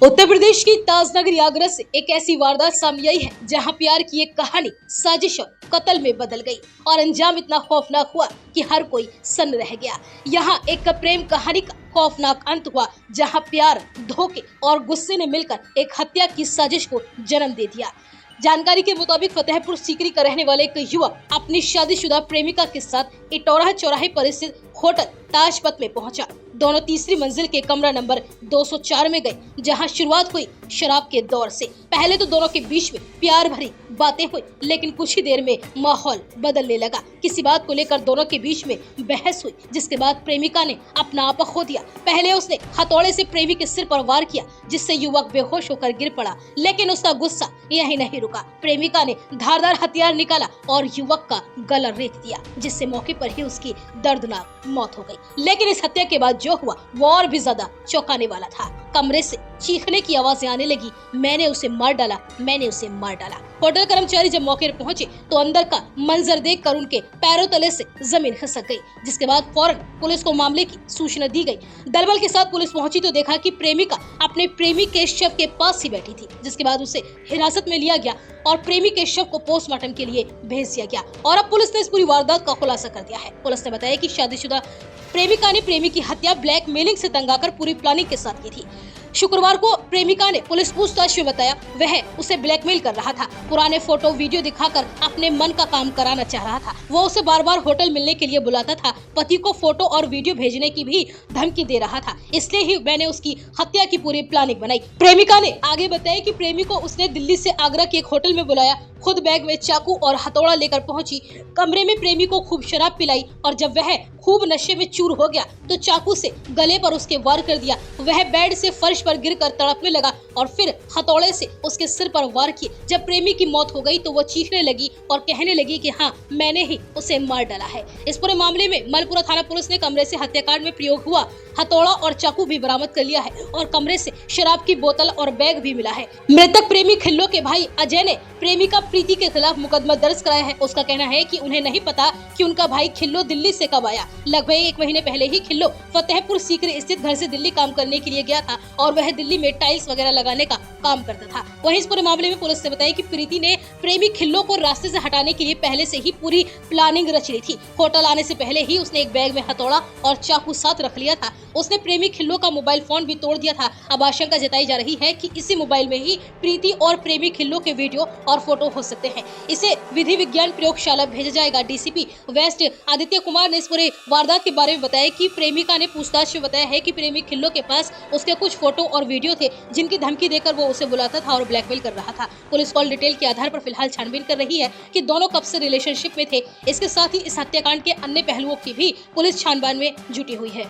उत्तर प्रदेश की ताजनगर आगरा से एक ऐसी वारदात सामने आई है जहां प्यार की एक कहानी साजिश और कत्ल में बदल गई और अंजाम इतना खौफनाक हुआ कि हर कोई सन्न रह गया। यहां एक प्रेम कहानी का खौफनाक अंत हुआ जहां प्यार, धोखे और गुस्से ने मिलकर एक हत्या की साजिश को जन्म दे दिया। जानकारी के मुताबिक फतेहपुर सीकरी का रहने वाला एक युवक अपनी शादीशुदा प्रेमिका के साथ इटौरा चौराहे पर स्थित होटल ताजपत में पहुंचा। दोनों तीसरी मंजिल के कमरा नंबर 204 में गए, जहां शुरुआत हुई शराब के दौर से। पहले तो दोनों के बीच में प्यार भरी बातें हुई, लेकिन कुछ ही देर में माहौल बदलने लगा। किसी बात को लेकर दोनों के बीच में बहस हुई, जिसके बाद प्रेमिका ने अपना आपा खो दिया। पहले उसने हथौड़े से प्रेमी के सिर पर वार किया, जिससे युवक बेहोश होकर गिर पड़ा, लेकिन उसका गुस्सा यही नहीं रुका। प्रेमिका ने धारदार हथियार निकाला और युवक का गला रेत दिया, जिससे मौके पर ही उसकी दर्दनाक मौत हो गई। लेकिन इस हत्या के बाद जो हुआ वो और भी ज्यादा चौंकाने वाला था। कमरे से चीखने की आवाजें आने लगी, मैंने उसे मार डाला, मैंने उसे मार डाला। होटल कर्मचारी जब मौके पर पहुंचे तो अंदर का मंजर देखकर उनके पैरों तले से जमीन खिसक गई, जिसके बाद फौरन पुलिस को मामले की सूचना दी गई। दलबल के साथ पुलिस पहुंची तो देखा कि प्रेमिका अपने प्रेमी के शव के पास ही बैठी थी, जिसके बाद उसे हिरासत में लिया गया और प्रेमी के शव को पोस्टमार्टम के लिए भेज दिया गया। और अब पुलिस ने इस पूरी वारदात का खुलासा कर दिया है। पुलिस ने बताया कि शादीशुदा प्रेमिका ने प्रेमी की हत्या ब्लैकमेलिंग से तंग आकर पूरी प्लानिंग के साथ की थी। शुक्रवार को प्रेमिका ने पुलिस पूछताछ में बताया वह उसे ब्लैकमेल कर रहा था। पुराने फोटो वीडियो दिखाकर अपने मन का काम कराना चाह रहा था। वो उसे बार बार होटल मिलने के लिए बुलाता था। पति को फोटो और वीडियो भेजने की भी धमकी दे रहा था, इसलिए ही मैंने उसकी हत्या की पूरी प्लानिंग बनाई। प्रेमिका ने आगे बताया कि प्रेमी को उसने दिल्ली से आगरा के एक होटल में बुलाया, खुद बैग में चाकू और हथौड़ा लेकर पहुंची। कमरे में प्रेमी को खूब शराब पिलाई और जब वह खूब नशे में चूर हो गया तो चाकू से गले पर उसके वार कर दिया। वह बेड से फर्श पर गिरकर तड़पने लगा और फिर हथौड़े से उसके सिर पर वार किए। जब प्रेमी की मौत हो गई तो वो चीखने लगी और कहने लगी कि हाँ, मैंने ही उसे मार डाला है। इस पूरे मामले में मलपुरा थाना पुलिस ने कमरे से हत्याकांड में प्रयोग हुआ हथौड़ा और चाकू भी बरामद कर लिया है और कमरे से शराब की बोतल और बैग भी मिला है। मृतक प्रेमी खिल्लो के भाई अजय ने प्रेमिका प्रीति के खिलाफ मुकदमा दर्ज कराया है। उसका कहना है कि उन्हें नहीं पता कि उनका भाई खिल्लो दिल्ली से कब आया। लगभग 1 महीने पहले ही खिल्लो फतेहपुर सीकरी स्थित घर से दिल्ली काम करने के लिए गया था और वह दिल्ली में टाइल्स वगैरह लगाने का काम करता था। वहीं इस पूरे मामले में पुलिस ने बताया कि प्रीति ने प्रेमी खिल्लो को रास्ते से हटाने के लिए पहले से ही पूरी प्लानिंग रच ली थी। होटल आने से पहले ही उसने एक बैग में हथौड़ा और चाकू साथ रख लिया था। उसने प्रेमी खिल्लो का मोबाइल फोन भी तोड़ दिया था। अब आशंका जताई जा रही है कि इसी मोबाइल में ही प्रीति और प्रेमी खिल्लो के वीडियो और फोटो हो सकते हैं। इसे विधि विज्ञान प्रयोगशाला भेजा जाएगा। डीसीपी वेस्ट आदित्य कुमार ने इस पूरे वारदात के बारे में बताया कि प्रेमिका ने पूछताछ में बताया है कि प्रेमी खिल्लो के पास उसके कुछ फोटो और वीडियो थे, जिनकी धमकी देकर वो उसे बुलाता था और ब्लैकमेल कर रहा था। पुलिस कॉल डिटेल के आधार पर फिलहाल छानबीन कर रही है कि दोनों कब से रिलेशनशिप में थे। इसके साथ ही इस हत्याकांड के अन्य पहलुओं की भी पुलिस छानबीन में जुटी हुई है।